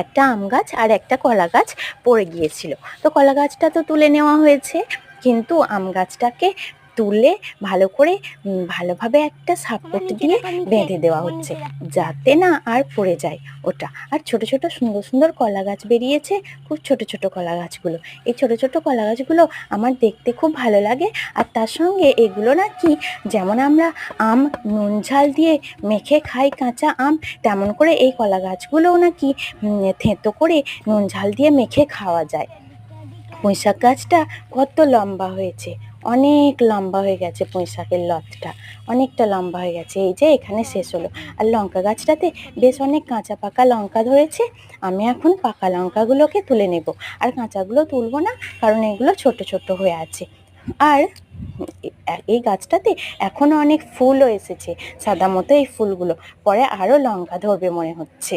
একটা আম গাছ আর একটা কলা গাছ পড়ে গিয়েছিল। তো কলা গাছটা তো তুলে নেওয়া হয়েছে, কিন্তু আম গাছটাকে তুলে ভালো করে ভালোভাবে একটা সাপোর্ট দিয়ে বেঁধে দেওয়া হচ্ছে, যাতে না আর পড়ে যায় ওটা। আর ছোট ছোট সুন্দর সুন্দর কলা গাছ বেরিয়েছে, খুব ছোট ছোট কলা গাছগুলো। এই ছোট ছোট কলা গাছগুলো আমার দেখতে খুব ভালো লাগে। আর তার সঙ্গে এগুলো নাকি যেমন আমরা আম নুন ঝাল দিয়ে মেখে খাই কাঁচা আম, তেমন করে এই কলা গাছগুলোও নাকি থেঁতো করে নুন ঝাল দিয়ে মেখে খাওয়া যায়। পুঁইশাক গাছটা কত লম্বা হয়েছে, অনেক লম্বা হয়ে গেছে পুঁইশাকের লতটা, অনেকটা লম্বা হয়ে গেছে। এই যে এখানে শেষ হলো। আর লঙ্কা গাছটাতে বেশ অনেক কাঁচা পাকা লঙ্কা ধরেছে। আমি এখন পাকা লঙ্কাগুলোকে তুলে নেব, আর কাঁচাগুলো তুলবো না, কারণ এগুলো ছোট ছোট হয়ে আছে। আর এই গাছটাতে এখনো অনেক ফুলও এসেছে, সাদা মতো এই ফুলগুলো, পরে আরো লঙ্কা ধরবে মনে হচ্ছে।